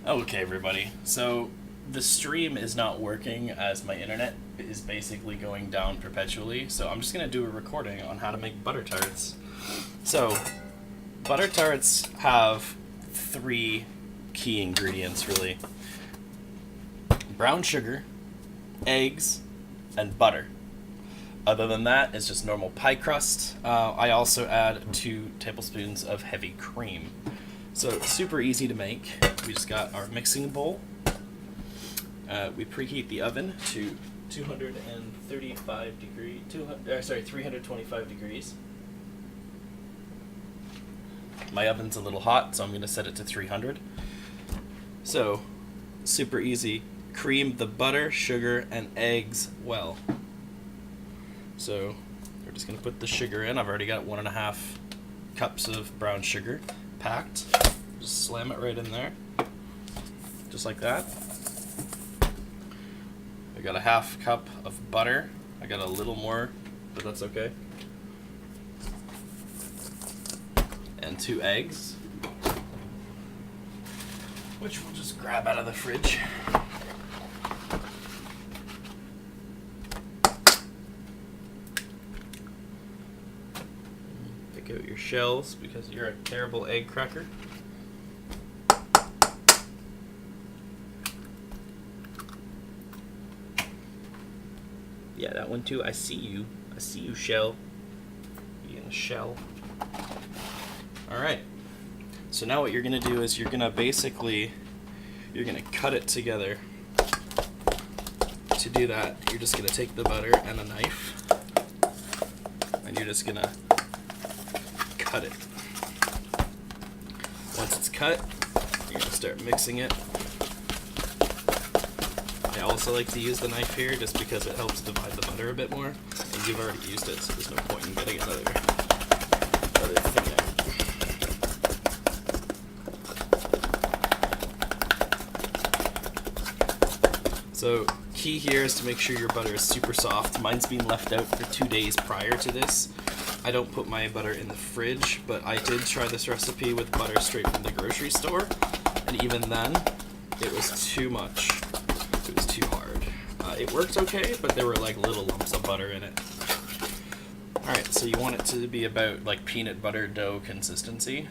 Okay, everybody. So the stream is not working as my internet is basically going down perpetually. So I'm just going to do a recording on how to make butter tarts. So butter tarts have three key ingredients, really: brown sugar, eggs, and butter. Other than that, it's just normal pie crust. I also add 2 tablespoons of heavy cream. So super easy to make. We just got our mixing bowl. We preheat the oven to 325 degrees. My oven's a little hot, so I'm going to set it to 300. So super easy. Cream the butter, sugar, and eggs well. So we're just going to put the sugar in. I've already got 1.5 cups of brown sugar packed. Just slam it right in there, just like that. I got a 1/2 cup of butter. I got a little more, but that's okay. And 2 eggs, which we'll just grab out of the fridge. Pick out your shells because you're a terrible egg cracker. Yeah, that one too. I see you. I see you, shell. You in a shell. Alright. So now what you're going to do is you're going to cut it together. To do that, you're just going to take the butter and a knife, and you're just going to cut it. Once it's cut, you're going to start mixing it. I also like to use the knife here just because it helps divide the butter a bit more, and you've already used it, so there's no point in getting another thing out. So key here is to make sure your butter is super soft. Mine's been left out for 2 days prior to this. I don't put my butter in the fridge, but I did try this recipe with butter straight from the grocery store, and even then, it was too much. It was too hard. It worked okay, but there were like little lumps of butter in it. Alright, so you want it to be about like peanut butter dough consistency.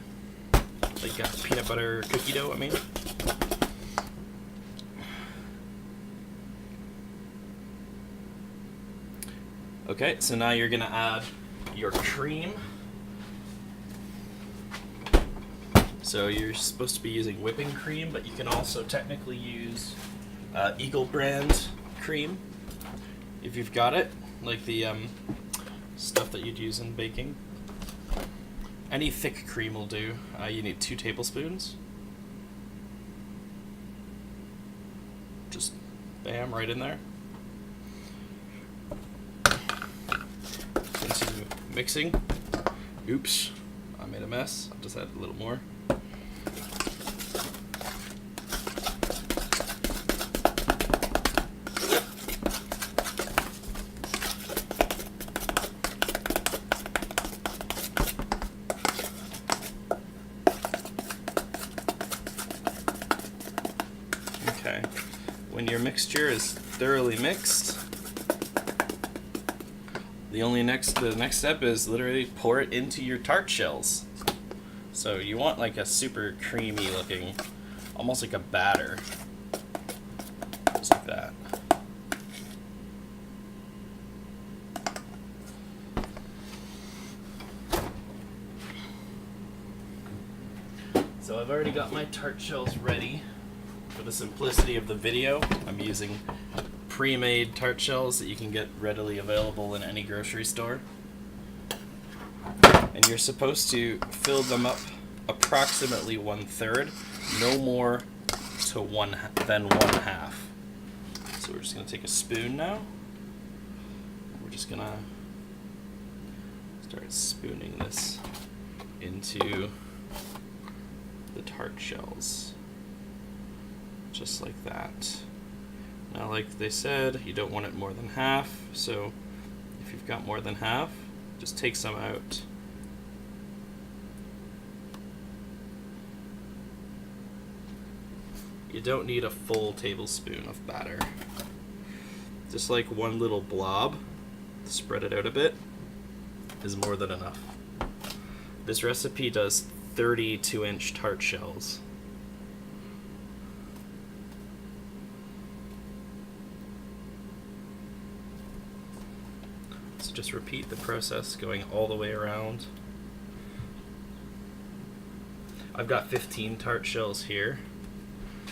Like peanut butter cookie dough, I mean. Okay, so now you're gonna add your cream. So you're supposed to be using whipping cream, but you can also technically use Eagle brand cream if you've got it, like the stuff that you'd use in baking. Any thick cream will do. You need 2 tablespoons. Just bam, right in there. Continue mixing. Oops, I made a mess. I'll just add a little more. Okay, when your mixture is thoroughly mixed, the next step is literally pour it into your tart shells. So you want like a super creamy looking, almost like a batter, just like that. So I've already got my tart shells ready. For the simplicity of the video, I'm using pre-made tart shells that you can get readily available in any grocery store. And you're supposed to fill them up approximately 1/3, no more than 1/2. So we're just going to take a spoon now. We're just going to start spooning this into the tart shells. Just like that. Now, like they said, you don't want it more than half, so if you've got more than half, just take some out. You don't need a full tablespoon of batter. Just like one little blob, spread it out a bit, is more than enough. This recipe does 32-inch tart shells. So just repeat the process going all the way around. I've got 15 tart shells here,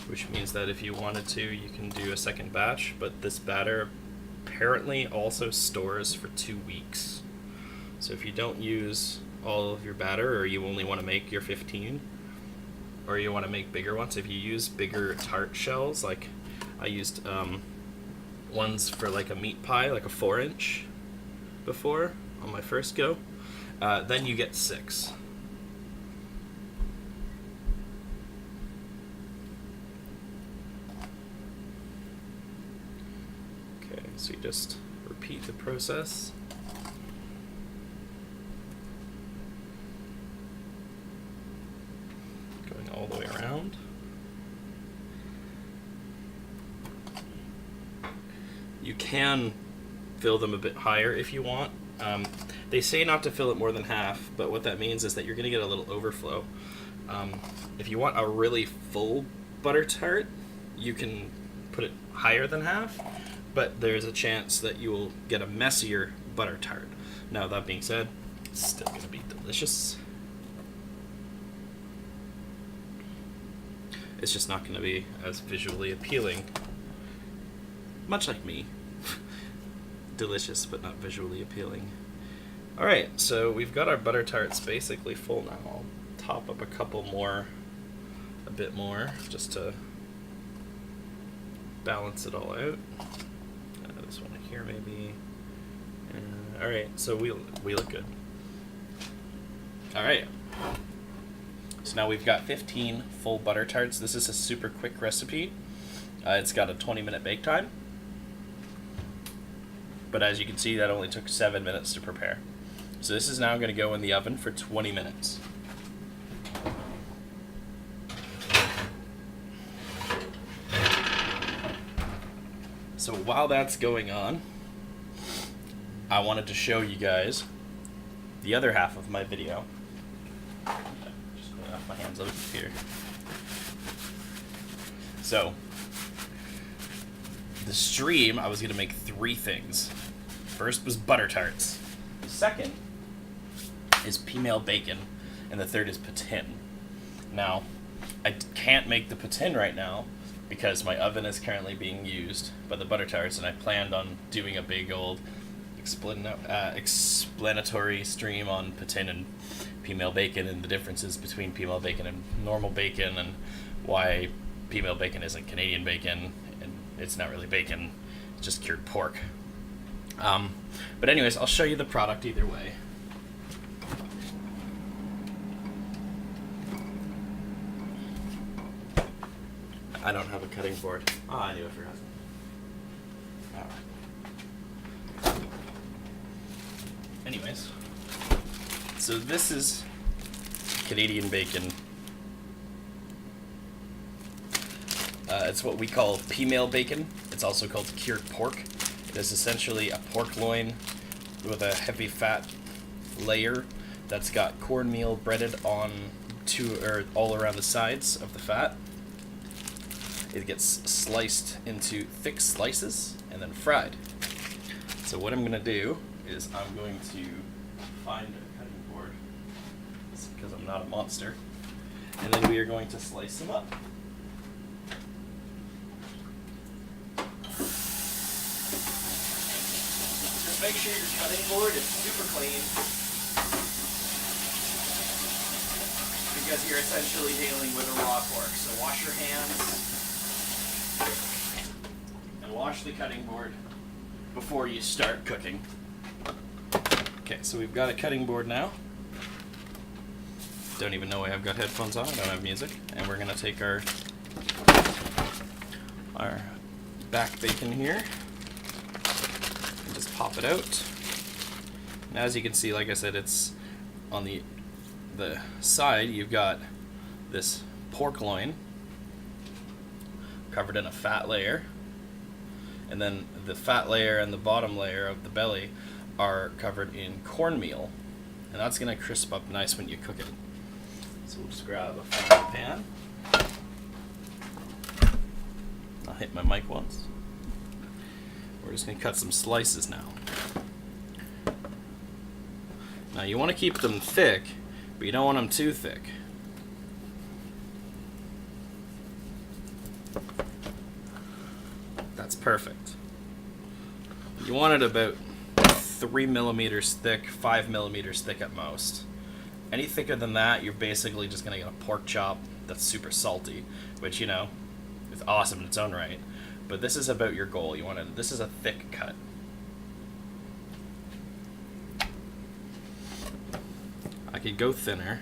which means that if you wanted to, you can do a second batch, but this batter apparently also stores for 2 weeks. So if you don't use all of your batter, or you only want to make your 15, or you want to make bigger ones, if you use bigger tart shells, like I used ones for like a meat pie, like a 4-inch before on my first go, then you get 6. So you just repeat the process. Going all the way around. You can fill them a bit higher if you want. They say not to fill it more than half, but what that means is that you're going to get a little overflow. If you want a really full butter tart, you can put it higher than half. But there's a chance that you will get a messier butter tart. Now, that being said, it's still going to be delicious. It's just not going to be as visually appealing. Much like me. Delicious, but not visually appealing. Alright, so we've got our butter tarts basically full now. I'll top up a couple more, a bit more, just to balance it all out. This one here maybe. Alright, so we look good. Alright. So now we've got 15 full butter tarts. This is a super quick recipe. It's got a 20-minute bake time. But as you can see, that only took 7 minutes to prepare. So this is now going to go in the oven for 20 minutes. So while that's going on, I wanted to show you guys the other half of my video. Just clean off my hands over here. So, the stream, I was going to make 3 things. First was butter tarts. The second is PEAMEAL bacon. And the third is poutine. Now, I can't make the poutine right now, because my oven is currently being used by the butter tarts, and I planned on doing a big old explanatory stream on poutine and PEAMEAL bacon and the differences between PEAMEAL bacon and normal bacon, and why PEAMEAL bacon isn't Canadian bacon, and it's not really bacon, it's just cured pork. But anyways, I'll show you the product either way. I don't have a cutting board. Oh, I knew I forgot. Alright. Anyways, so this is Canadian bacon. It's what we call PEAMEAL bacon. It's also called cured pork. It is essentially a pork loin with a heavy fat layer that's got cornmeal breaded on all around the sides of the fat. It gets sliced into thick slices and then fried. So what I'm going to do is I'm going to find a cutting board, because I'm not a monster, and then we are going to slice them up. Just make sure your cutting board is super clean, because you're essentially dealing with a raw pork. So wash your hands and wash the cutting board before you start cooking. Okay, so we've got a cutting board now. Don't even know why I've got headphones on, I don't have music. And we're gonna take our back bacon here and just pop it out. And as you can see, like I said, it's on the side, you've got this pork loin covered in a fat layer. And then the fat layer and the bottom layer of the belly are covered in cornmeal. And that's going to crisp up nice when you cook it. So we'll just grab a frying pan. I'll hit my mic once. We're just going to cut some slices now. Now you want to keep them thick, but you don't want them too thick. That's perfect. You want it about 3 millimeters thick, 5 millimeters thick at most. Any thicker than that, you're basically just going to get a pork chop that's super salty, which, you know, is awesome in its own right. But this is about your goal. You want it. This is a thick cut. I could go thinner.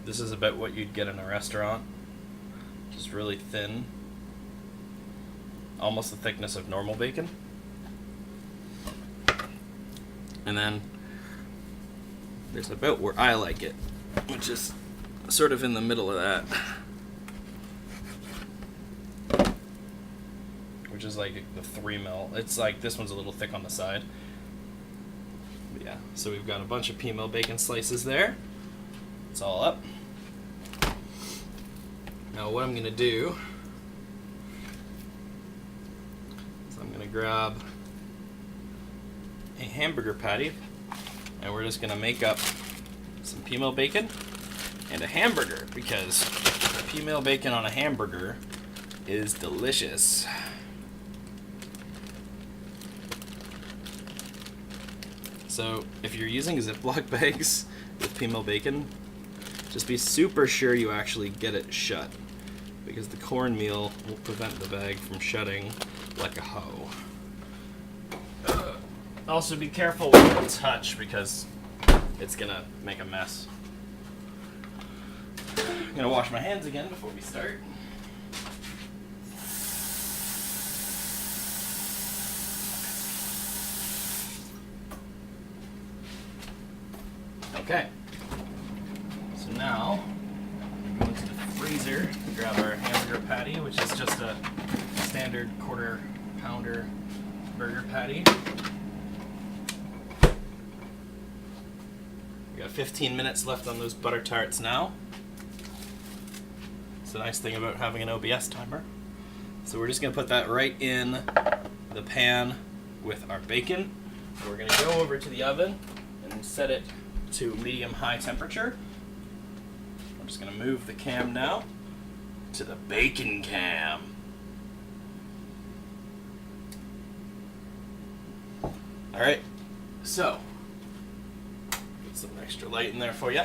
This is about what you'd get in a restaurant. Just really thin. Almost the thickness of normal bacon. And then there's about where I like it, which is sort of in the middle of that. Which is like the 3 mil. It's like this one's a little thick on the side. But yeah, so we've got a bunch of PEAMEAL bacon slices there. It's all up. Now what I'm going to do is I'm going to grab a hamburger patty, and we're just going to make up some PEAMEAL bacon and a hamburger, because PEAMEAL bacon on a hamburger is delicious. So if you're using Ziploc bags with PEAMEAL bacon, just be super sure you actually get it shut, because the cornmeal will prevent the bag from shutting like a hoe. Also be careful with the touch, because it's gonna make a mess. I'm gonna wash my hands again before we start. Okay, so now we go into the freezer to grab our hamburger patty, which is just a standard 1/4 pounder burger patty. We got 15 minutes left on those butter tarts now. It's the nice thing about having an OBS timer. So we're just going to put that right in the pan with our bacon. And we're going to go over to the oven and set it to medium-high temperature. I'm just going to move the cam now to the bacon cam. Alright, so put some extra light in there for you.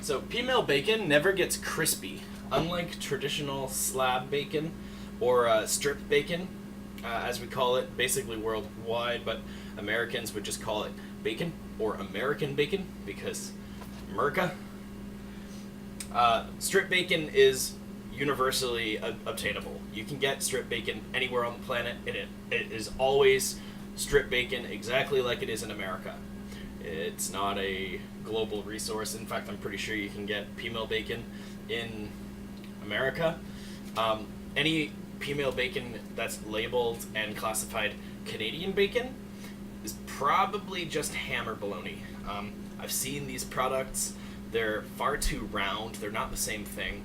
So PEAMEAL bacon never gets crispy. Unlike traditional slab bacon or strip bacon, as we call it basically worldwide, but Americans would just call it bacon or American bacon because America. Strip bacon is universally obtainable. You can get strip bacon anywhere on the planet, and it is always strip bacon exactly like it is in America. It's not a global resource. In fact, I'm pretty sure you can get PEAMEAL bacon in America. Any PEAMEAL bacon that's labeled and classified Canadian bacon is probably just ham or bologna. I've seen these products. They're far too round. They're not the same thing.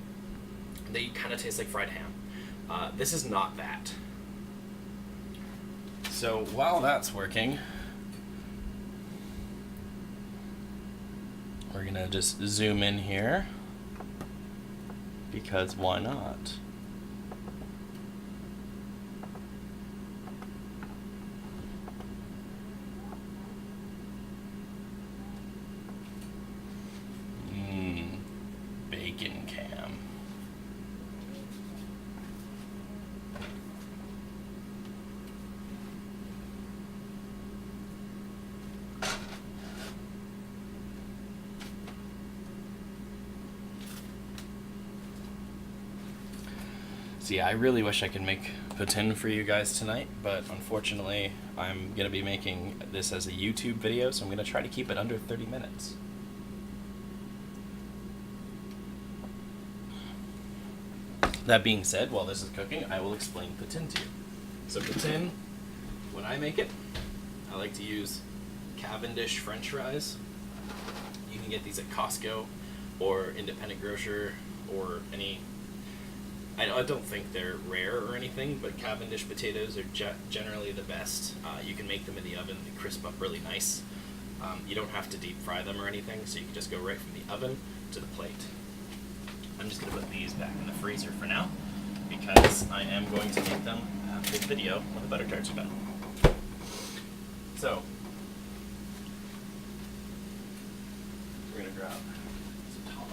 They kind of taste like fried ham. This is not that. So while that's working, we're gonna just zoom in here, because why not? Bacon cam. So yeah, I really wish I could make poutine for you guys tonight, but unfortunately I'm going to be making this as a YouTube video, so I'm going to try to keep it under 30 minutes. That being said, while this is cooking, I will explain poutine to you. So poutine, when I make it, I like to use Cavendish French fries. You can get these at Costco or independent grocer or any... I don't think they're rare or anything, but Cavendish potatoes are generally the best. You can make them in the oven, they crisp up really nice. You don't have to deep fry them or anything, so you can just go right from the oven to the plate. I'm just going to put these back in the freezer for now, because I am going to make them after the video when the butter tarts are done. So, we're going to grab some tongs.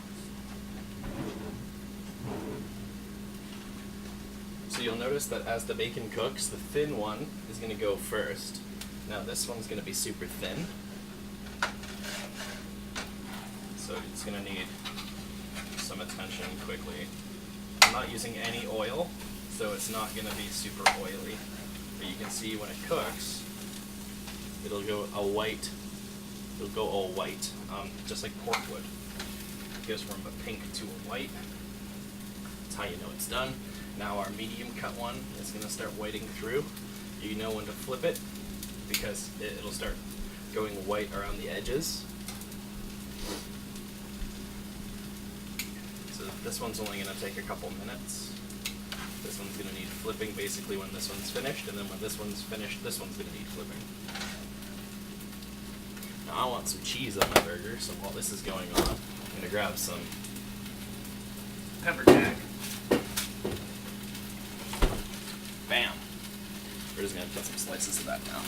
So you'll notice that as the bacon cooks, the thin one is going to go first. Now this one's going to be super thin. So it's going to need some attention quickly. I'm not using any oil, so it's not going to be super oily. But you can see when it cooks, it'll go all white, just like pork would. It goes from a pink to a white. That's how you know it's done. Now our medium cut one is going to start whiting through. You know when to flip it, because it'll start going white around the edges. So this one's only going to take a couple minutes. This one's going to need flipping basically when this one's finished, and then when this one's finished, this one's going to need flipping. Now I want some cheese on my burger, so while this is going on, I'm going to grab some pepper jack. Bam! We're just going to put some slices of that down.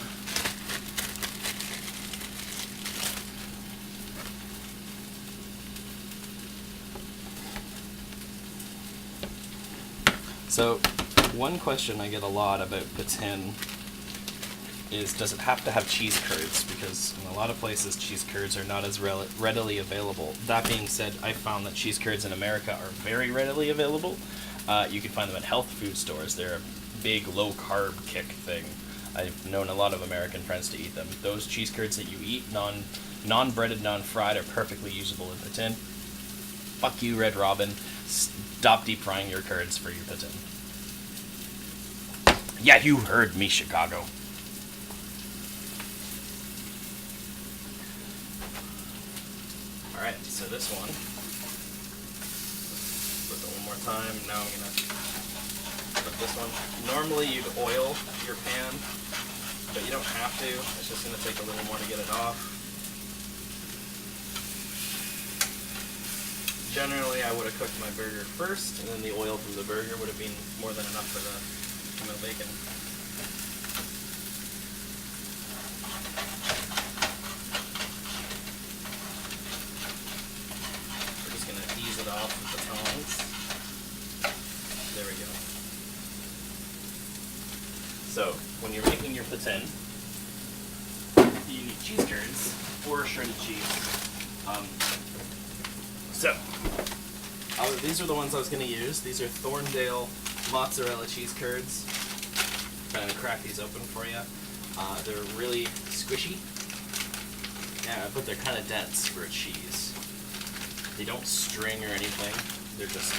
So, one question I get a lot about poutine is, does it have to have cheese curds? Because in a lot of places, cheese curds are not as readily available. That being said, I found that cheese curds in America are very readily available. You can find them at health food stores. They're a big low-carb kick thing. I've known a lot of American friends to eat them. Those cheese curds that you eat, non-breaded, non-fried, are perfectly usable in poutine. Fuck you, Red Robin. Stop deep frying your curds for your poutine. Yeah, you heard me, Chicago. Alright, so this one. Flip it one more time. Now I'm going to flip this one. Normally you'd oil your pan, but you don't have to. It's just going to take a little more to get it off. Generally, I would have cooked my burger first, and then the oil from the burger would have been more than enough for the bacon. We're just going to ease it off with the tongs. There we go. So, when you're making your poutine, you need cheese curds or shredded cheese. These are the ones I was going to use. These are Thorndale mozzarella cheese curds. I'm going to crack these open for you. They're really squishy, yeah, but they're kind of dense for a cheese. They don't string or anything. They're just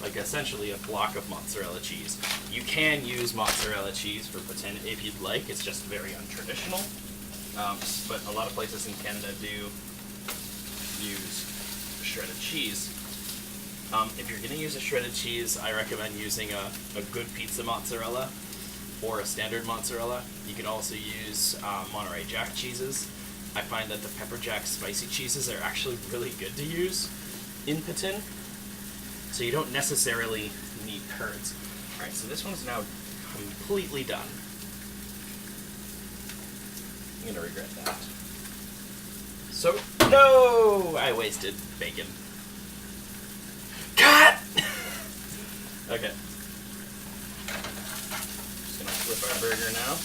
like essentially a block of mozzarella cheese. You can use mozzarella cheese for poutine if you'd like. It's just very untraditional. But a lot of places in Canada do use shredded cheese. If you're going to use a shredded cheese, I recommend using a good pizza mozzarella or a standard mozzarella. You can also use Monterey Jack cheeses. I find that the pepper jack spicy cheeses are actually really good to use in poutine, so you don't necessarily need curds. Alright, so this one's now completely done. I'm going to regret that. So, no! I wasted bacon. Cut! Okay. Just gonna flip our burger now.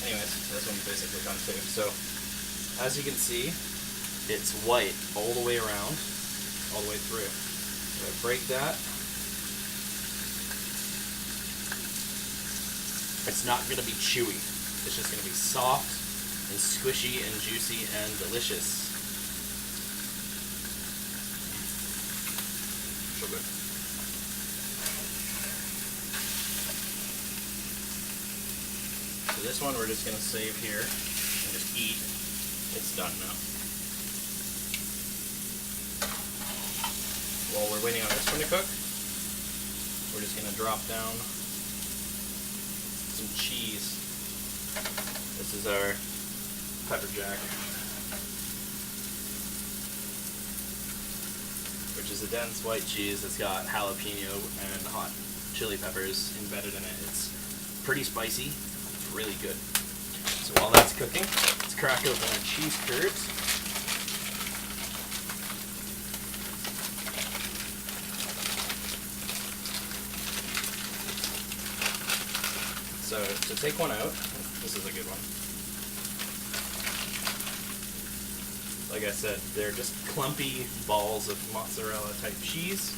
Anyways, this one's basically done too. So, as you can see, it's white all the way around, all the way through. So I break that, It's not going to be chewy. It's just going to be soft and squishy and juicy and delicious. So good. So this one we're just going to save here and just eat. It's done now. While we're waiting on this one to cook, we're just going to drop down some cheese. This is our pepper jack, which is a dense white cheese that's got jalapeno and hot chili peppers embedded in it. It's pretty spicy. It's really good. So while that's cooking, let's crack open our cheese curds. So to take one out, this is a good one. Like I said, they're just clumpy balls of mozzarella type cheese.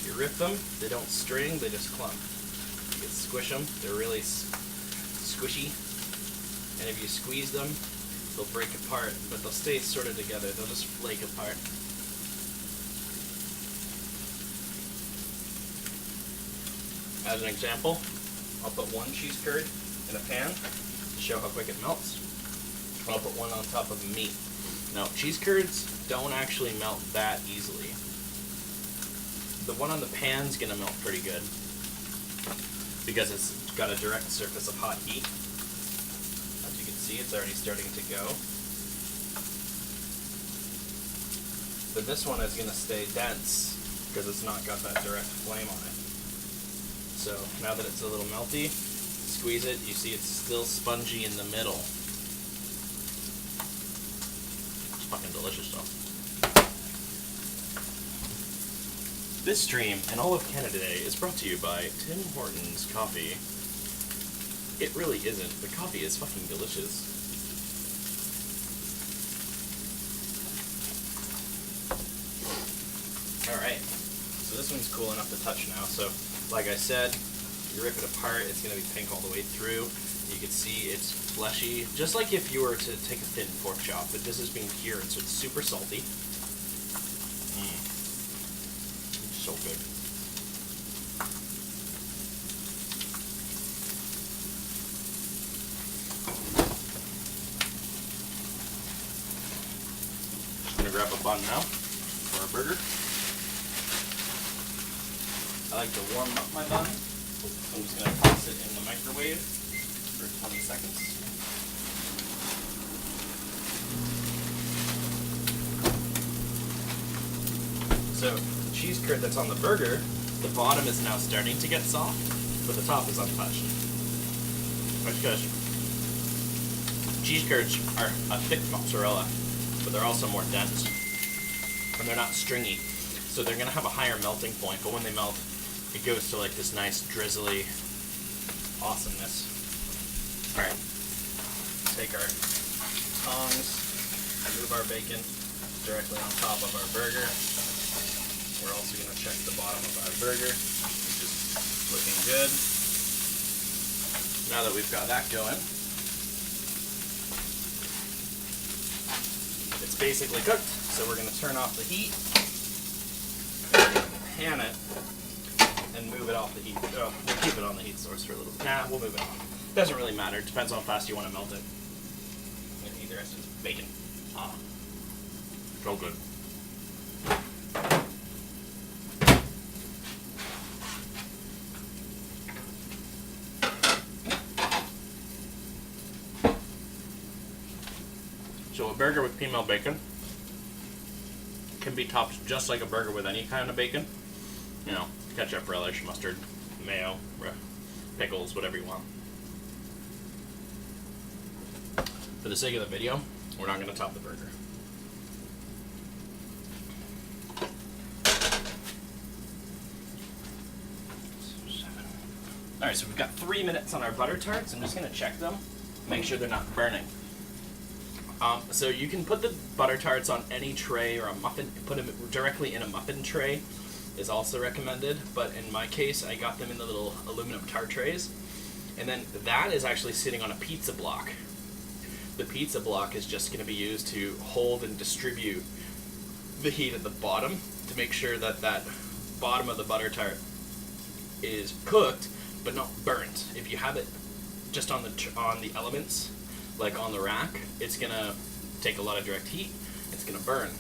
You rip them, they don't string, they just clump. You can squish them, they're really squishy. And if you squeeze them, they'll break apart, but they'll stay sort of together, they'll just flake apart. As an example, I'll put one cheese curd in a pan to show how quick it melts. I'll put one on top of meat. Now, cheese curds don't actually melt that easily. The one on the pan's gonna melt pretty good because it's got a direct surface of hot heat. As you can see, it's already starting to go. But this one is gonna stay dense because it's not got that direct flame on it. So now that it's a little melty, squeeze it, you see it's still spongy in the middle. It's fucking delicious though. This stream and all of Canada Day is brought to you by Tim Hortons Coffee. It really isn't. The coffee is fucking delicious. Alright, so this one's cool enough to touch now. So, like I said, you rip it apart, it's going to be pink all the way through. You can see it's fleshy, just like if you were to take a thin pork chop, but this is being cured, so it's super salty. So good. Just gonna grab a bun now for our burger. I like to warm up my bun, so I'm just gonna toss it in the microwave for 20 seconds. So the cheese curd that's on the burger, the bottom is now starting to get soft, but the top is untouched. That's because cheese curds are a thick mozzarella, but they're also more dense, and they're not stringy, so they're gonna have a higher melting point. But when they melt, it goes to like this nice drizzly awesomeness. All right, take our tongs, move our bacon directly on top of our burger. We're also going to check the bottom of our burger, which is looking good. Now that we've got that going, it's basically cooked, so we're going to turn off the heat, pan it, and move it off the heat. Oh, we'll keep it on the heat source for a little bit. Nah, we'll move it on. Doesn't really matter. It depends on how fast you want to melt it. I'm going to eat the rest of this bacon. Ah, so good. So a burger with PEAMEAL bacon can be topped just like a burger with any kind of bacon. You know, ketchup, relish, mustard, mayo, pickles, whatever you want. For the sake of the video, we're not going to top the burger. Alright, so we've got 3 minutes on our butter tarts. I'm just going to check them, make sure they're not burning. So you can put the butter tarts on any tray or a muffin, put them directly in a muffin tray. is also recommended, but in my case, I got them in the little aluminum tart trays. And then that is actually sitting on a pizza block. The pizza block is just going to be used to hold and distribute the heat at the bottom to make sure that that bottom of the butter tart is cooked but not burnt. If you have it just on the elements, like on the rack, it's going to take a lot of direct heat. It's going to burn.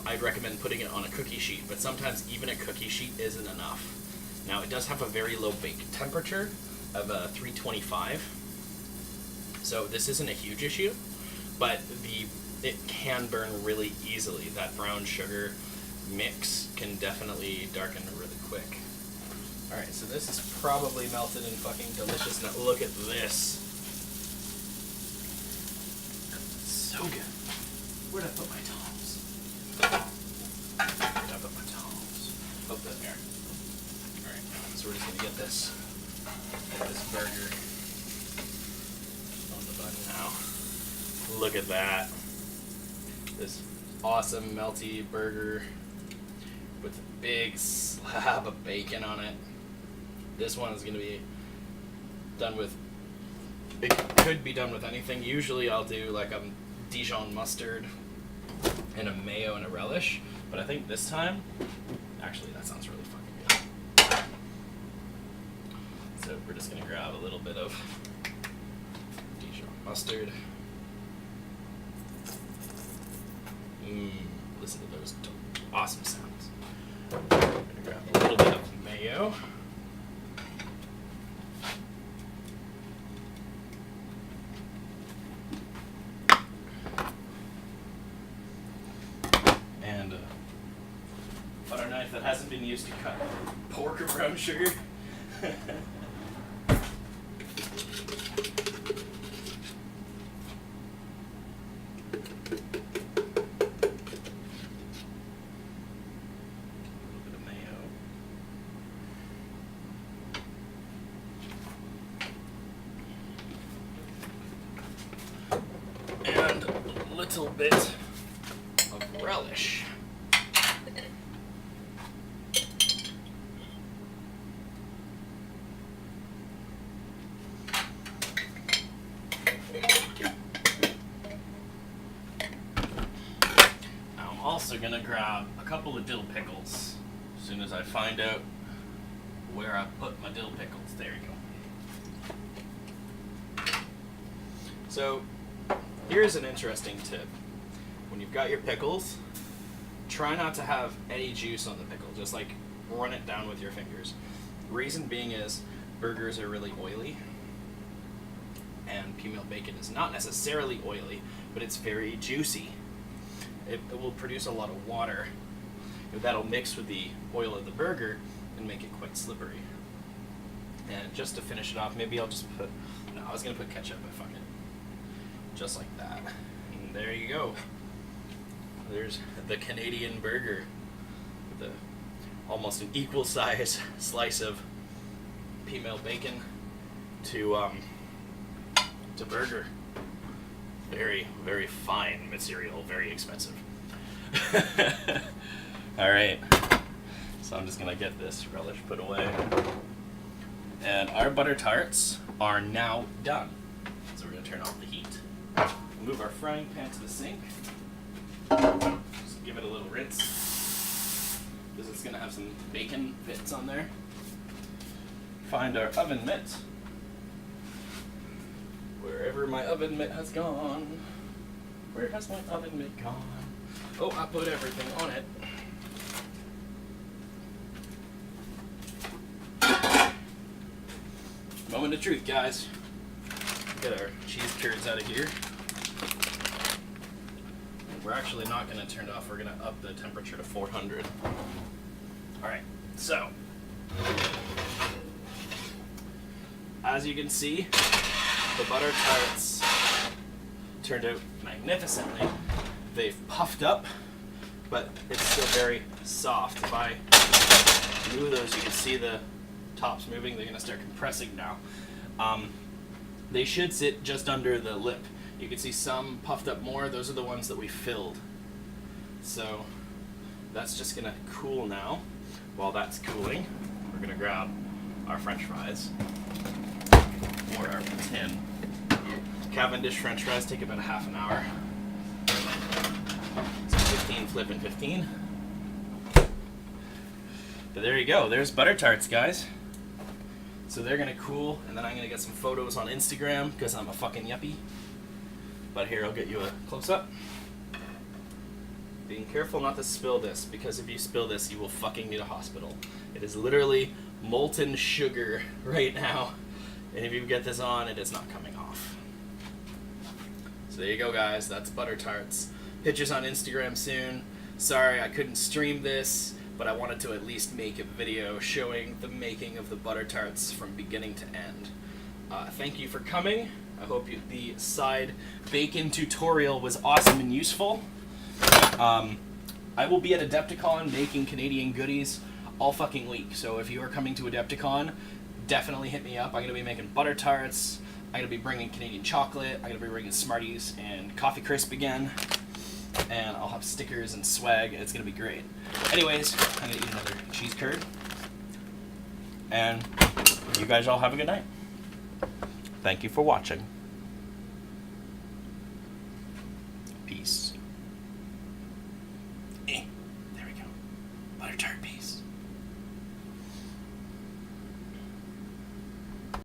I'd recommend putting it on a cookie sheet, but sometimes even a cookie sheet isn't enough. Now, it does have a very low bake temperature of 325, so this isn't a huge issue, but it can burn really easily. That brown sugar mix can definitely darken really quick. Alright, so this is probably melted and fucking delicious. Now look at this. So good. Where'd I put my tongs? Where'd I put my tongs? Oh, down here. Alright, so we're just gonna get this burger on the bun now. Look at that. This awesome melty burger with a big slab of bacon on it. This one is going to be done with, it could be done with anything. Usually I'll do like a Dijon mustard and a mayo and a relish, but I think this time, actually that sounds really fucking good. So we're just going to grab a little bit of Dijon mustard. Listen to those awesome sounds. I'm going to grab a little bit of mayo. And a butter knife that hasn't been used to cut pork or brown sugar. Little bit of relish. Now I'm also going to grab a couple of dill pickles as soon as I find out where I put my dill pickles. There you go. So here's an interesting tip. When you've got your pickles, try not to have any juice on the pickle. Just like run it down with your fingers. Reason being is burgers are really oily, and PEAMEAL bacon is not necessarily oily, but it's very juicy. It will produce a lot of water. That'll mix with the oil of the burger and make it quite slippery. And just to finish it off, maybe I'll just put, no, I was going to put ketchup, but fuck it. Just like that. And there you go. There's the Canadian burger with almost an equal size slice of PEAMEAL bacon to burger. Very, very fine material, very expensive. Alright, so I'm just gonna get this relish put away. And our butter tarts are now done. So we're gonna turn off the heat. Move our frying pan to the sink. Just give it a little rinse, because it's gonna have some bacon bits on there. Find our oven mitt. Wherever my oven mitt has gone. Where has my oven mitt gone? Oh, I put everything on it. Moment of truth, guys. Get our cheese curds out of here. We're actually not going to turn it off. We're going to up the temperature to 400. Alright, so as you can see, the butter tarts turned out magnificently. They've puffed up, but it's still very soft. If I move those, you can see the tops moving. They're going to start compressing now. They should sit just under the lip. You can see some puffed up more. Those are the ones that we filled. So that's just gonna cool now. While that's cooling, we're gonna grab our French fries, or our tin. Cavendish French fries take about a half an hour. So 15 flipping 15. But there you go, there's butter tarts, guys. So they're gonna cool, and then I'm gonna get some photos on Instagram because I'm a fucking yuppie. But here, I'll get you a close-up. Being careful not to spill this, because if you spill this, you will fucking need a hospital. It is literally molten sugar right now, and if you get this on, it is not coming off. So there you go, guys. That's butter tarts. Pictures on Instagram soon. Sorry I couldn't stream this, but I wanted to at least make a video showing the making of the butter tarts from beginning to end. Thank you for coming. I hope the side bacon tutorial was awesome and useful. I will be at Adepticon making Canadian goodies all fucking week. So if you are coming to Adepticon, definitely hit me up. I'm going to be making butter tarts. I'm going to be bringing Canadian chocolate. I'm going to be bringing Smarties and Coffee Crisp again. And I'll have stickers and swag. It's going to be great. Anyways, I'm going to eat another cheese curd. And you guys all have a good night. Thank you for watching. Peace. There we go. Butter tart piece.